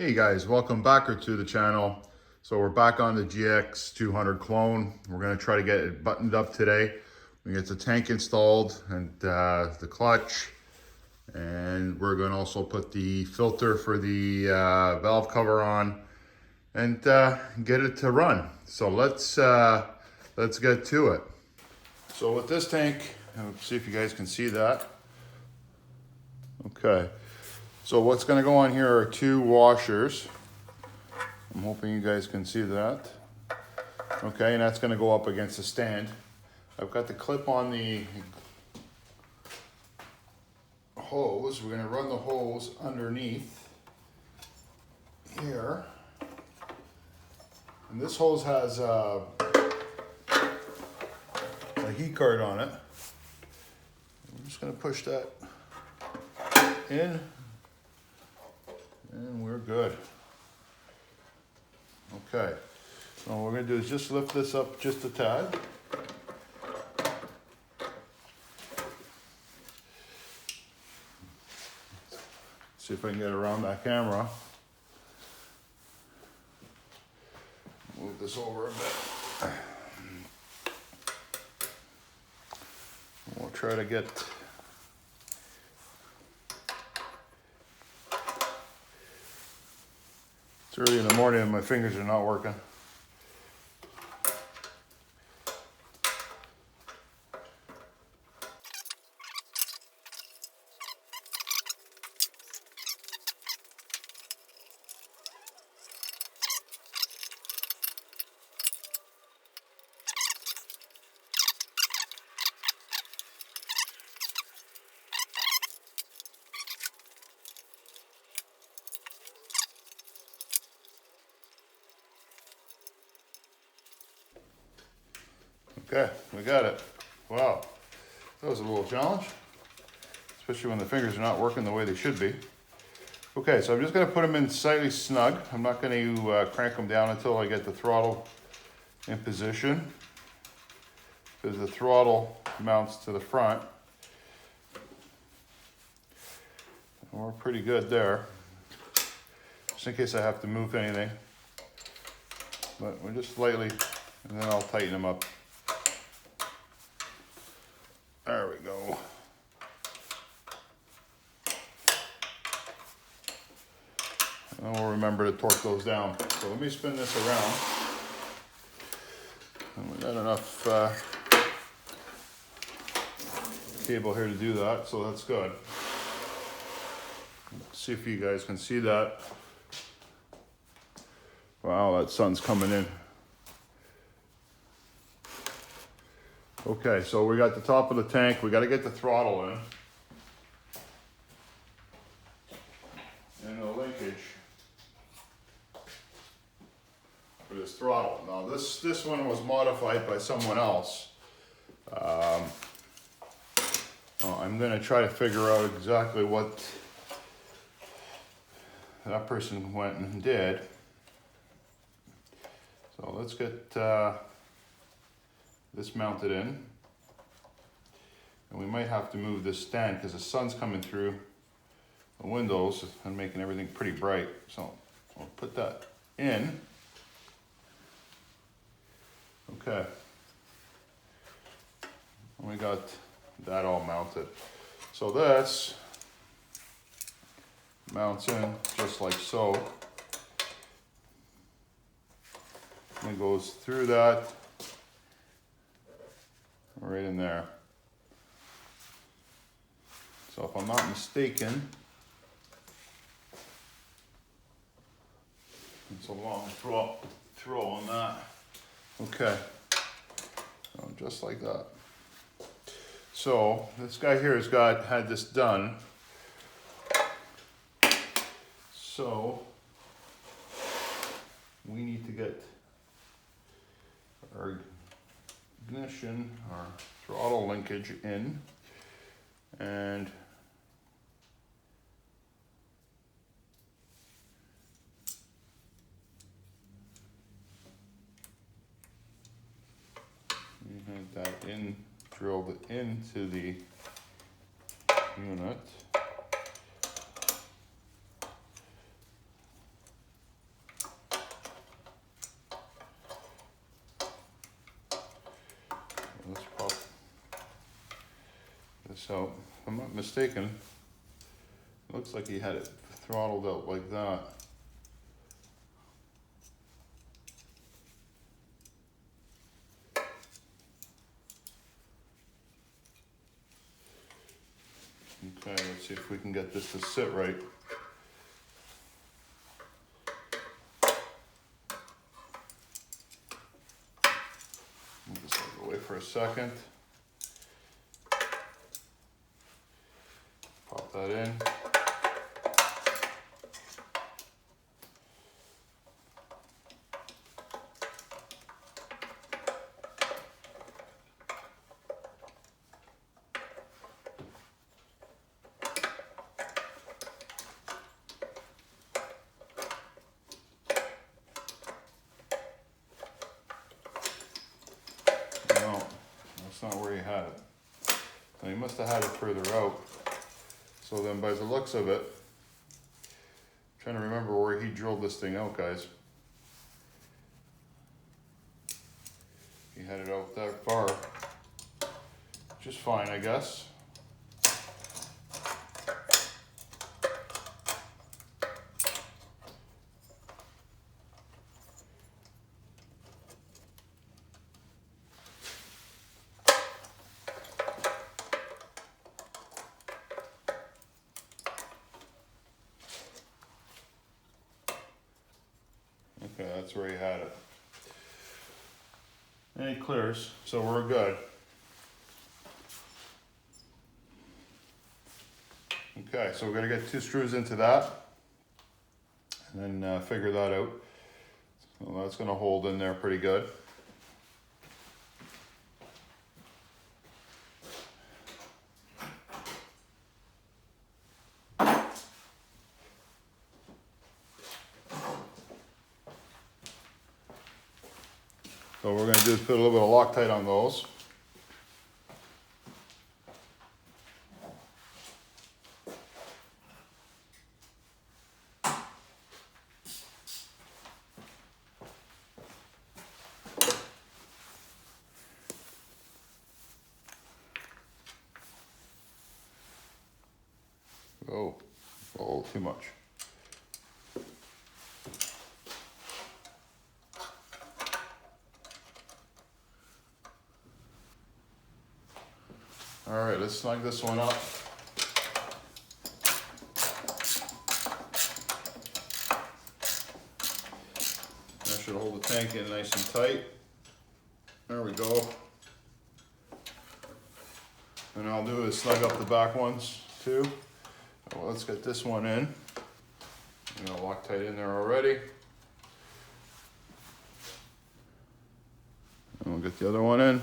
Hey guys, welcome back to the channel. So we're back on the GX200 clone. We're going to try to get it buttoned up today. We get the tank installed and the clutch, and we're going to also put the filter for the valve cover on and get it to run. So let's get to it. So with this tank, let's see if you guys can see that. Okay. So what's going to go on here are two washers. I'm hoping you guys can see that. Okay, and that's going to go up against the stand. I've got the clip on the hose. We're going to run the hose underneath here. And this hose has a heat guard on it. I'm just going to push that in. And we're good. Okay, so what we're going to do is just lift this up just a tad. See if I can get around that camera. Move this over a bit. We'll try to get It's early in the morning and my fingers are not working. Okay, we got it. Wow, that was a little challenge, especially when the fingers are not working the way they should be. Okay, so I'm just going to put them in slightly snug. I'm not going to crank them down until I get the throttle in position, because the throttle mounts to the front. And we're pretty good there, just in case I have to move anything. But we're just lightly, and then I'll tighten them up. There we go. And we'll remember to torque those down. So let me spin this around. And we got enough cable here to do that, so that's good. Let's see if you guys can see that. Wow, that sun's coming in. Okay, so we got the top of the tank. We got to get the throttle in. And the linkage for this throttle. Now this one was modified by someone else. I'm going to try to figure out exactly what that person went and did. So let's get this mounted in, and we might have to move this stand because the sun's coming through the windows and making everything pretty bright. So I'll put that in. Okay, and we got that all mounted. So this mounts in just like so, and it goes through that right in there. So if I'm not mistaken, it's a long throw on that. Okay, so just like that. So this guy here has had this done. So we need to get our ignition, our throttle linkage in, and we had that in, drilled into the unit. so if I'm not mistaken, it looks like he had it throttled out like that. Okay, let's see if we can get this to sit right. Move this out of the way for a second. Pop that in. No, that's not where he had it. So he must have had it further out. So then by the looks of it, I'm trying to remember where he drilled this thing out, guys. He had it out that far, which is fine, I guess. Okay, that's where he had it. And he clears, so we're good. Okay, so we're gonna get 2 screws into that and then figure that out. So that's gonna hold in there pretty good. So what we're going to do is put a little bit of Loctite on those. Oh, too much. All right, let's snug this one up. That should hold the tank in nice and tight. There we go. And I'll do is snug up the back ones too. Well, let's get this one in. I'm gonna Loctite in there already. And we'll get the other one in.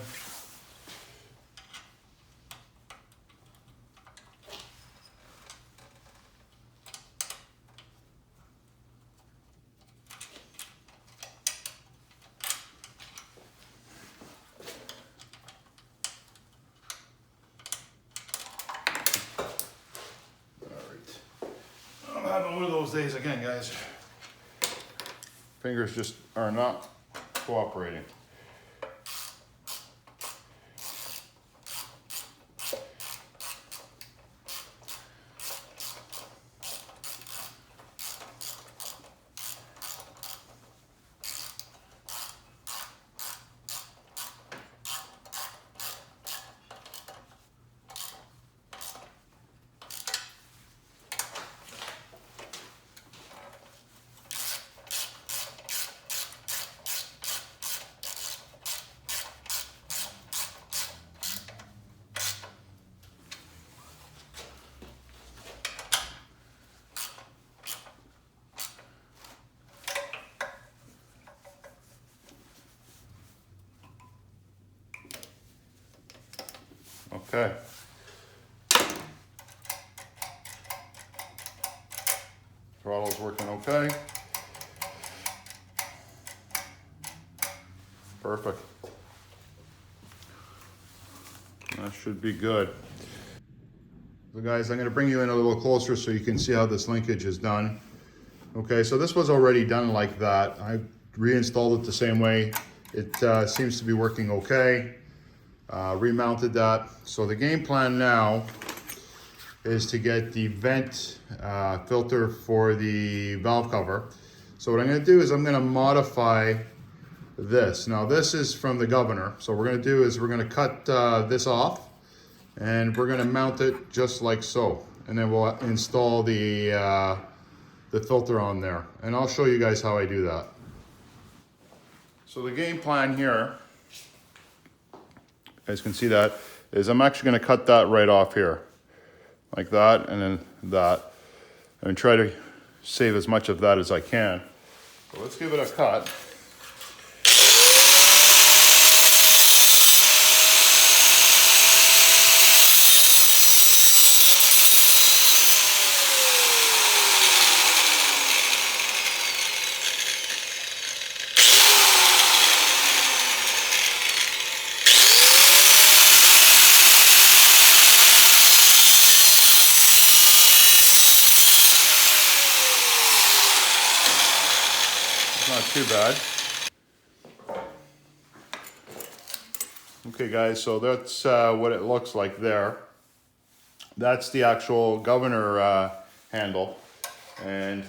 One of those days again, guys. Fingers just are not cooperating. Okay. Throttle's working okay. Perfect. That should be good. So guys, I'm going to bring you in a little closer so you can see how this linkage is done. Okay, so this was already done like that. I reinstalled it the same way. It seems to be working okay. remounted that. So the game plan now is to get the vent filter for the valve cover. So what I'm gonna do is I'm gonna modify this. Now this is from the governor. So what we're gonna do is we're gonna cut this off and we're gonna mount it just like so. And then we'll install the filter on there. And I'll show you guys how I do that. So the game plan here, you guys can see that, is I'm actually gonna cut that right off here. Like that, and then that. And try to save as much of that as I can. So let's give it a cut. Not too bad. Okay guys, so that's what it looks like there. That's the actual governor handle. And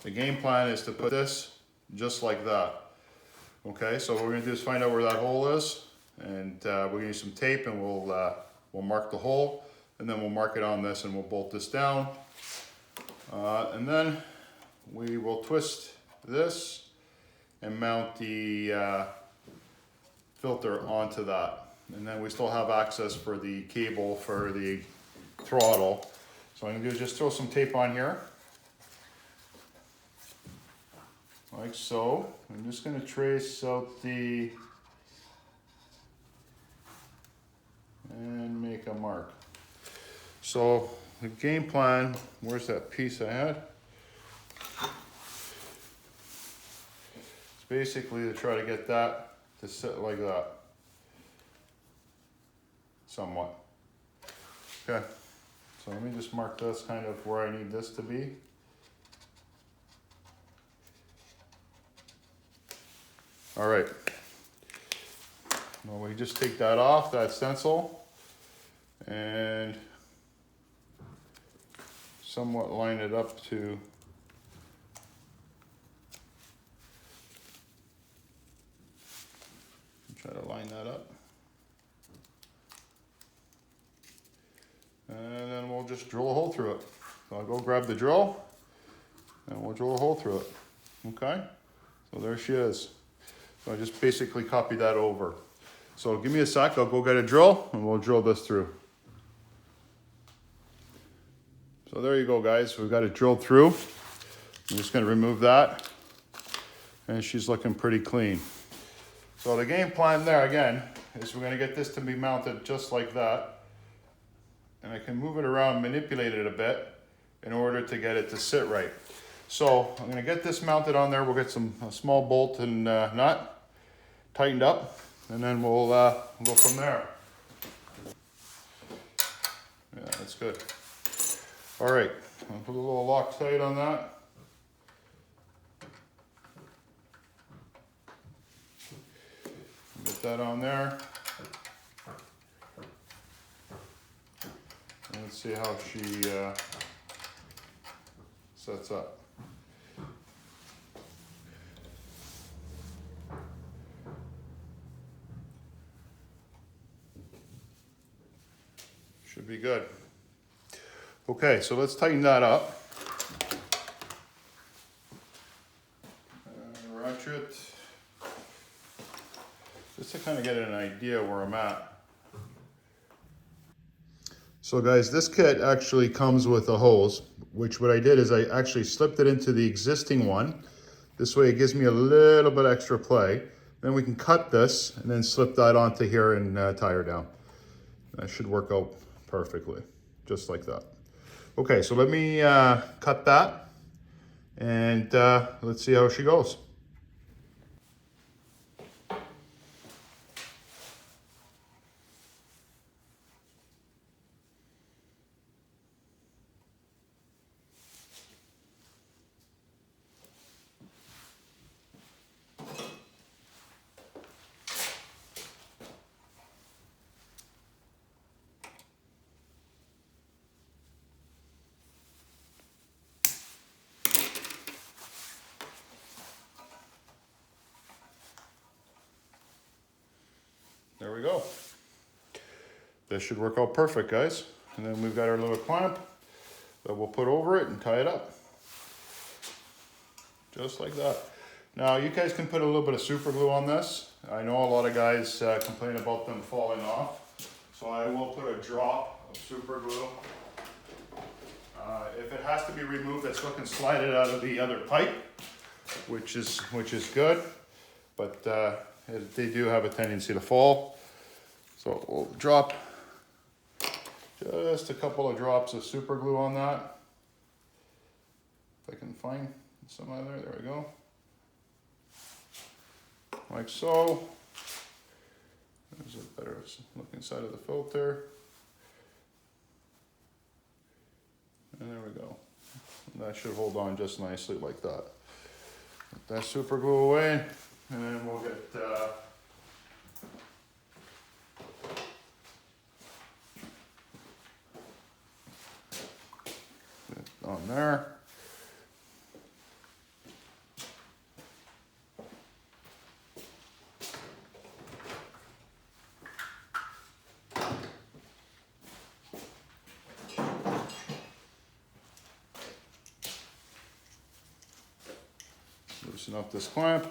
the game plan is to put this just like that. Okay, so what we're gonna do is find out where that hole is. And we're gonna use some tape and we'll mark the hole. And then we'll mark it on this and we'll bolt this down. And then we will twist this and mount the filter onto that. And then we still have access for the cable for the throttle. So what I'm gonna do is just throw some tape on here. Like so. I'm just gonna trace out and make a mark. So the game plan, where's that piece I had? Basically to try to get that to sit like that, somewhat. Okay, so let me just mark this kind of where I need this to be. All right, well, we just take that off, that stencil, and somewhat line it up to try to line that up. And then we'll just drill a hole through it. So I'll go grab the drill and we'll drill a hole through it. Okay? So there she is. So I just basically copied that over. So give me a sec, I'll go get a drill and we'll drill this through. So there you go guys, we've got it drilled through. I'm just gonna remove that. And she's looking pretty clean. So the game plan there again is we're going to get this to be mounted just like that. And I can move it around, manipulate it a bit in order to get it to sit right. So I'm going to get this mounted on there. We'll get a small bolt and nut tightened up and then we'll go from there. Yeah, that's good. All right, I'll put a little Loctite on that. Get that on there. And let's see how she sets up. Should be good. Okay, so let's tighten that up. Ratchet. Just to kind of get an idea where I'm at. So guys, this kit actually comes with a hose, which what I did is I actually slipped it into the existing one. This way it gives me a little bit extra play. Then we can cut this and then slip that onto here and tie her down. That should work out perfectly, just like that. Okay, so let me cut that and let's see how she goes. this should work out perfect, guys. And then we've got our little clamp that we'll put over it and tie it up. Just like that. Now you guys can put a little bit of super glue on this. I know a lot of guys complain about them falling off. So I will put a drop of super glue. If it has to be removed, I still can slide it out of the other pipe, which is good. But they do have a tendency to fall. So we'll drop just a couple of drops of super glue on that. If I can find some other, there we go. Like so. There's a better look inside of the filter. And there we go. And that should hold on just nicely like that. Put that super glue away, and then we'll get on there. Loosen up this clamp.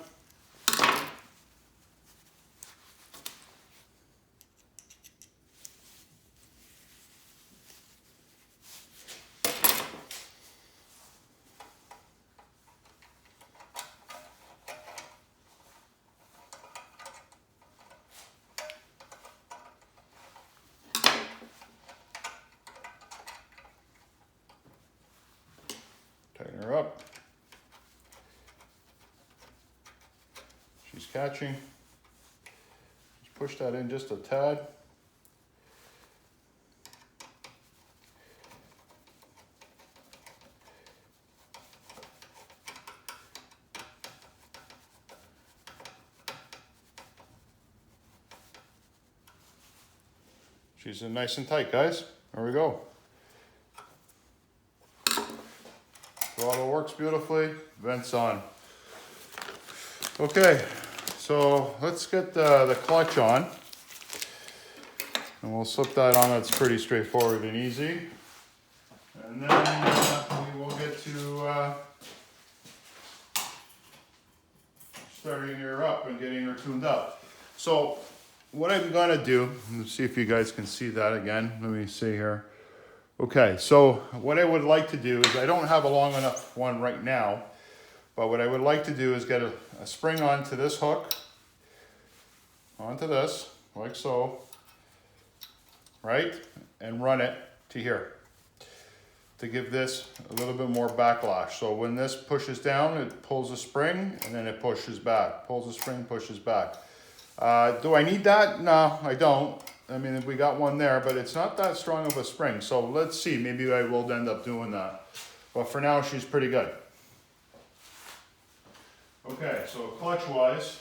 Tighten her up. She's catching. Just push that in just a tad. She's in nice and tight, guys. There we go. Throttle works beautifully. Vents on. Okay, so let's get the clutch on. And we'll slip that on. That's pretty straightforward and easy. And then we will get to starting her up and getting her tuned up. So what I'm gonna do, let's see if you guys can see that again. Let me see here. Okay, so what I would like to do is, I don't have a long enough one right now, but what I would like to do is get a spring onto this hook, onto this, like so, right? And run it to here to give this a little bit more backlash. So when this pushes down, it pulls a spring and then it pushes back. Pulls a spring, pushes back. Do I need that? No, I don't. I mean, we got one there, but it's not that strong of a spring. So let's see, maybe I will end up doing that. But for now, she's pretty good. Okay, so clutch-wise,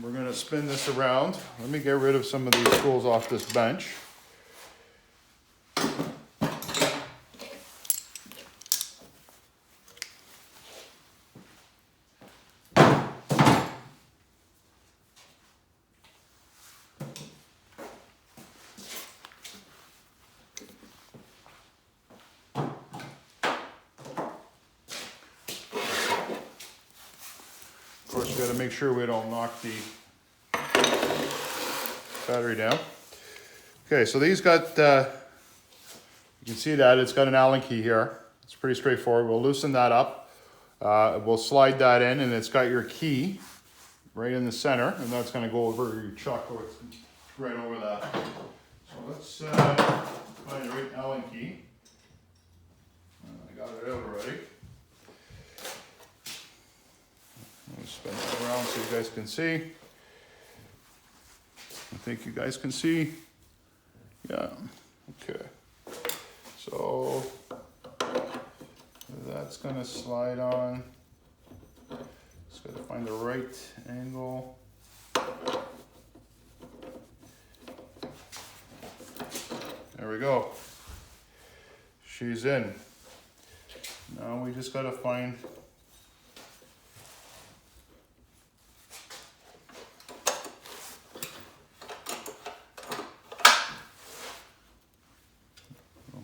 we're gonna spin this around. Let me get rid of some of these spools off this bench. Of course, we got to make sure we don't knock the battery down. Okay, so these got, you can see that it's got an Allen key here. It's pretty straightforward. We'll loosen that up. We'll slide that in, and it's got your key right in the center, and that's going to go over your chuck, or it's right over that. So let's find the right Allen key. I got it out already. Let me spin it around so you guys can see. I think you guys can see. Yeah, okay. So that's gonna slide on. Just gotta find the right angle. There we go. She's in. Now we just gotta find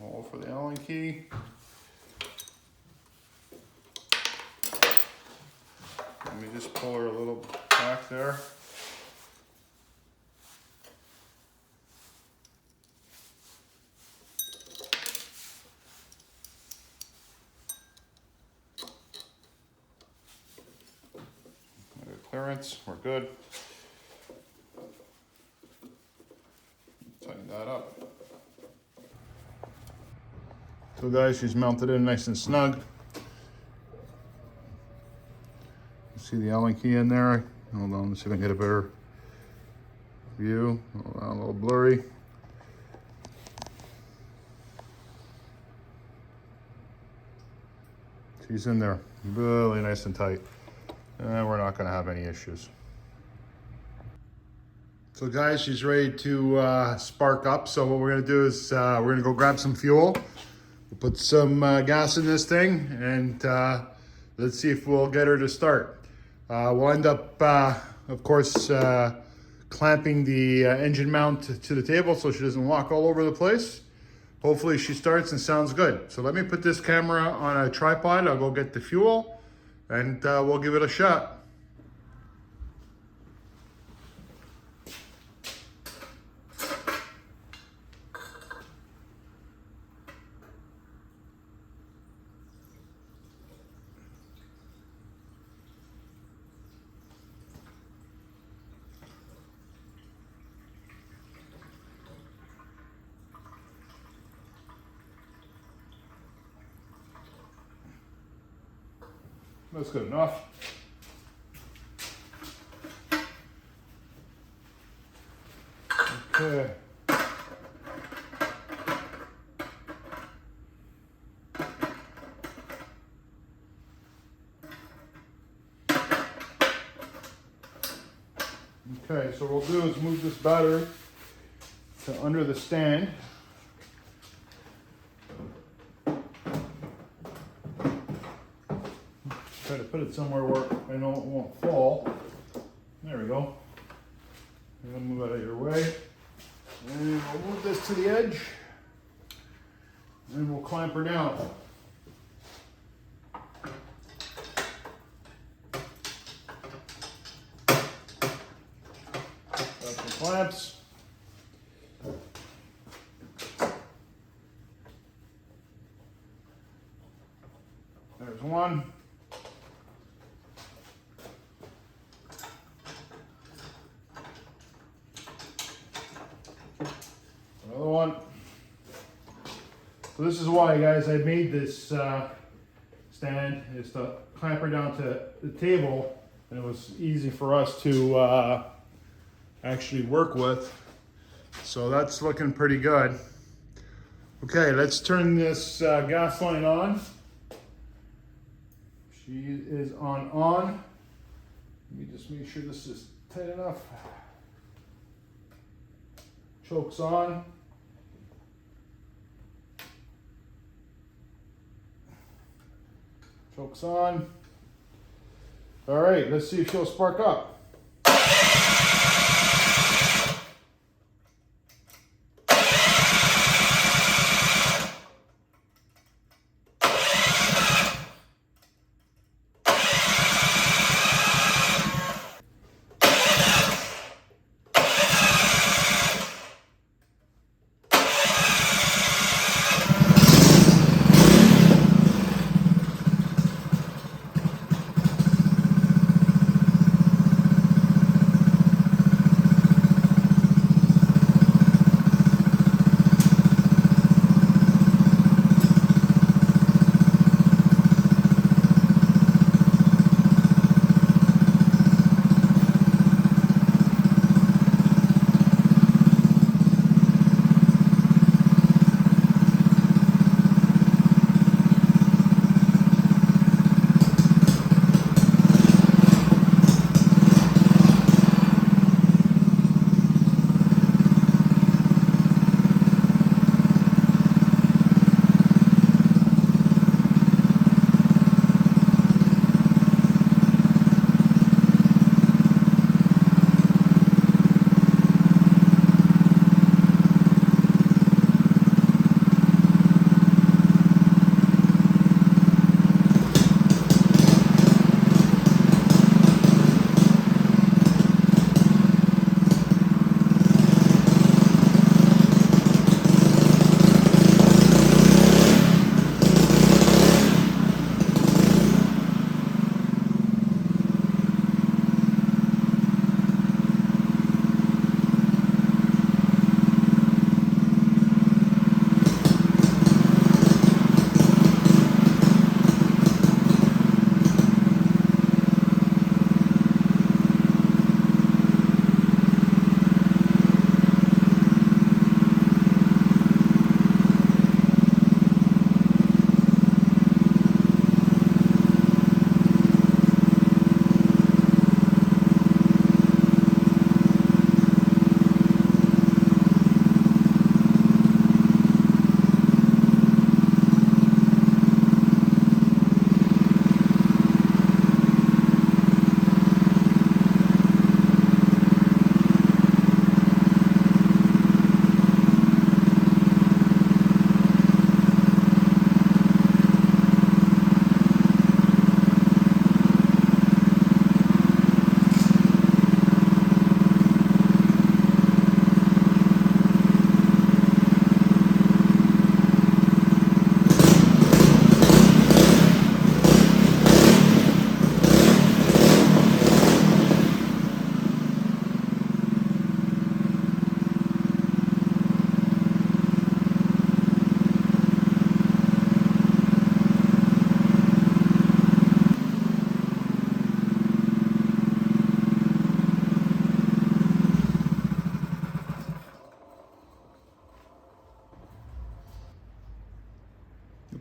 hole for the Allen key. Let me just pull her a little back there. Clearance, we're good. Tighten that up. So guys, she's mounted in nice and snug. See the Allen key in there. Hold on, let's see if I can get a better view. Hold on, a little blurry. She's in there, really nice and tight. And we're not gonna have any issues. So guys, she's ready to spark up. So what we're gonna do is we're gonna go grab some fuel. We'll put some gas in this thing and let's see if we'll get her to start. We'll end up, of course, clamping the engine mount to the table so she doesn't walk all over the place. Hopefully she starts and sounds good. So let me put this camera on a tripod. I'll go get the fuel and we'll give it a shot. That's good enough. Okay. Okay, so what we'll do is move this battery to under the stand. Try to put it somewhere where I know it won't fall. There we go. I'm gonna move out of your way. And we'll move this to the edge. And we'll clamp her down. Got some clamps. There's one. Another one. So this is why, guys, I made this stand, is to clamp her down to the table, and it was easy for us to actually work with. So that's looking pretty good. Okay, let's turn this gas line on. She is on. Let me just make sure this is tight enough. Chokes on. Chokes on. All right, let's see if she'll spark up.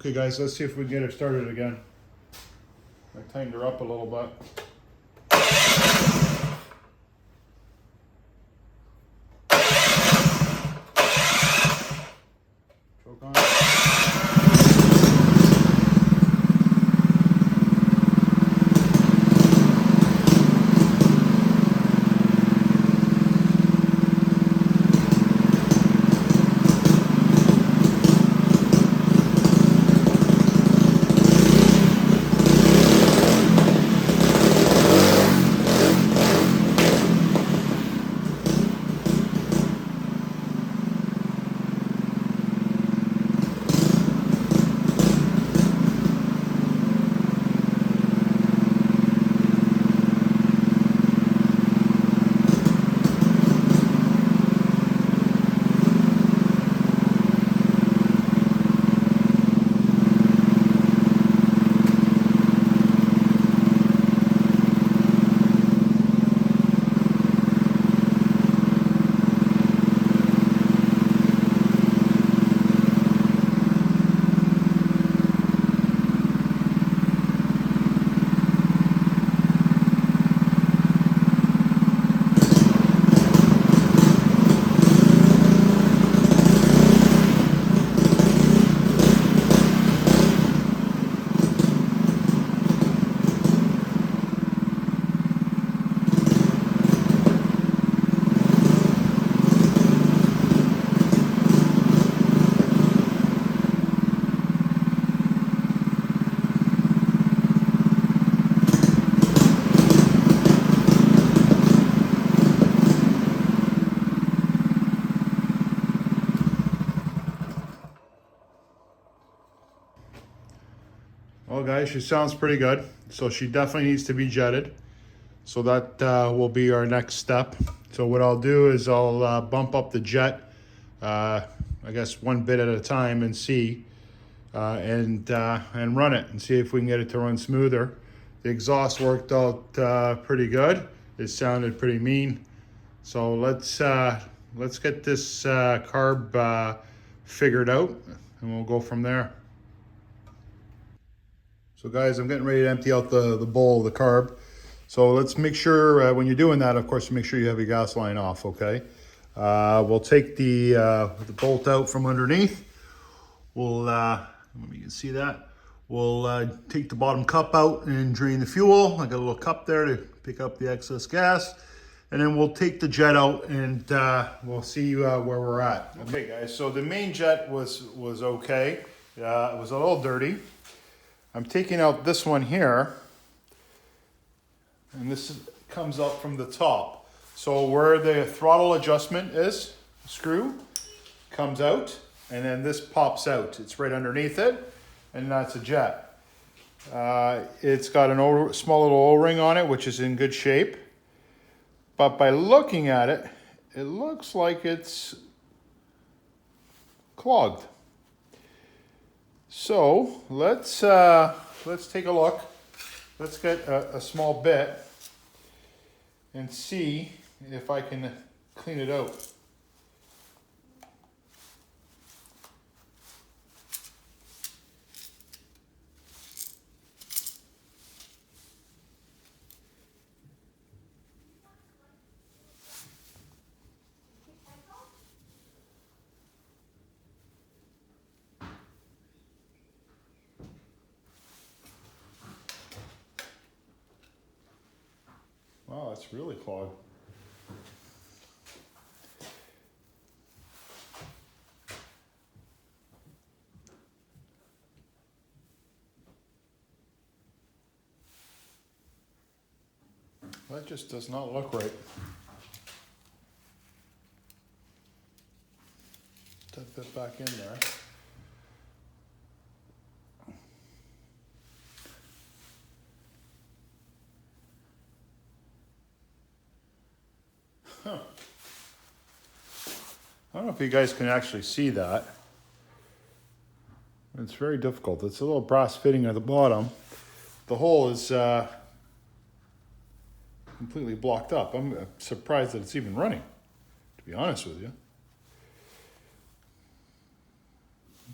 Okay guys, let's see if we can get her started again. I tightened her up a little bit. Choke on it. Well guys, she sounds pretty good. So she definitely needs to be jetted. So that will be our next step. So what I'll do is I'll bump up the jet, I guess one bit at a time and see, and run it and see if we can get it to run smoother. The exhaust worked out pretty good. It sounded pretty mean. So let's get this carb figured out and we'll go from there. So guys, I'm getting ready to empty out the bowl of the carb. So let's make sure when you're doing that, of course, make sure you have your gas line off, okay? We'll take the bolt out from underneath. We'll, you can see that. We'll take the bottom cup out and drain the fuel. I got a little cup there to pick up the excess gas. And then we'll take the jet out and we'll see where we're at. Okay guys, so the main jet was okay. It was a little dirty. I'm taking out this one here, and this comes up from the top. So where the throttle adjustment is, screw comes out, and then this pops out. It's right underneath it, and that's a jet. It's got a small little O-ring on it, which is in good shape. But by looking at it, it looks like it's clogged. So let's take a look. Let's get a small bit and see if I can clean it out. Wow, it's really clogged. That just does not look right. That bit back in there. Huh. I don't know if you guys can actually see that. It's very difficult. It's a little brass fitting at the bottom. The hole is completely blocked up. I'm surprised that it's even running, to be honest with you.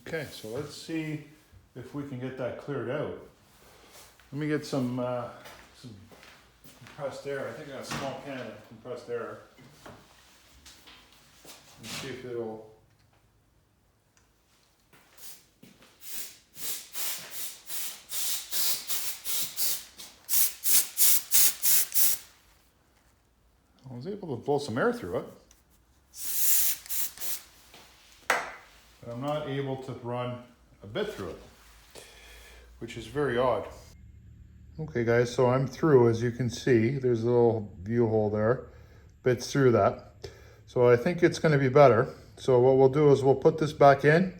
Okay, so let's see if we can get that cleared out. Let me get some compressed air. I think I got a small can of compressed air. And see if it'll. I was able to blow some air through it. But I'm not able to run a bit through it, which is very odd. Okay guys, so I'm through. As you can see, there's a little view hole there, bits through that. So I think it's going to be better. So what we'll do is we'll put this back in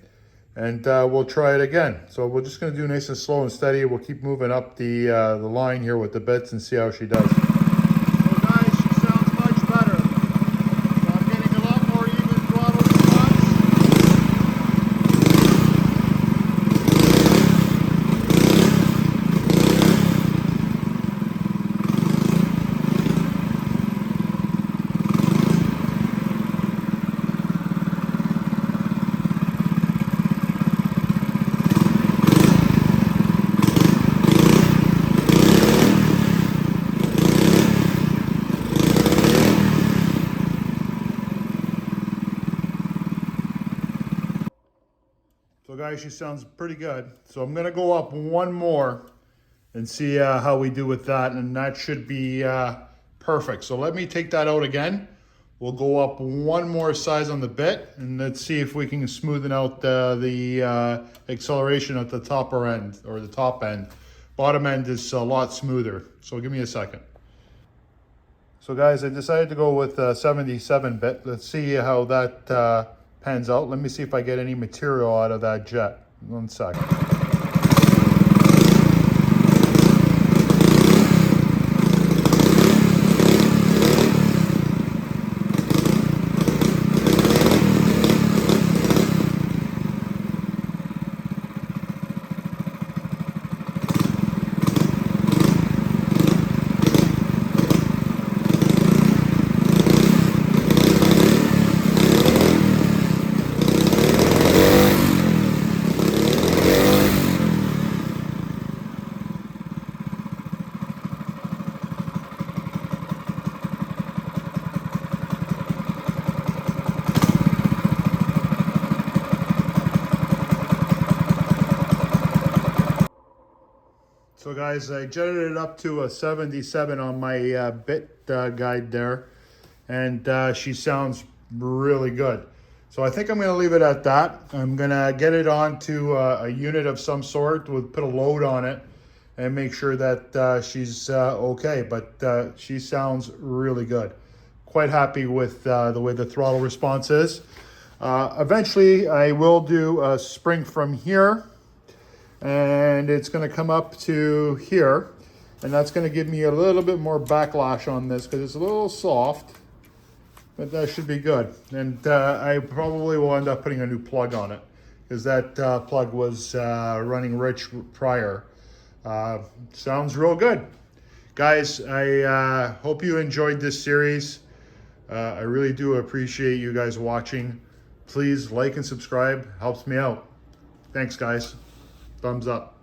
and we'll try it again. So we're just going to do nice and slow and steady. We'll keep moving up the line here with the bits and see how she does. So guys, she sounds pretty good. So I'm gonna go up one more and see how we do with that, and that should be perfect. So let me take that out again. We'll go up one more size on the bit, and let's see if we can smoothen out the acceleration at the topper end, or the top end. Bottom end is a lot smoother. So give me a second. So guys, I decided to go with 77 bit. Let's see how that pans out. Let me see if I get any material out of that jet. 1 second. So guys, I jetted it up to a 77 on my bit guide there, and she sounds really good. So I think I'm going to leave it at that. I'm going to get it onto a unit of some sort, with put a load on it, and make sure that she's okay. But she sounds really good. Quite happy with the way the throttle response is. Eventually, I will do a spring from here, and it's going to come up to here, and that's going to give me a little bit more backlash on this because it's a little soft, but that should be good. And I probably will end up putting a new plug on it because that plug was running rich prior. Sounds real good. Guys, I hope you enjoyed this series. I really do appreciate you guys watching. Please like and subscribe, helps me out. Thanks guys. Thumbs up.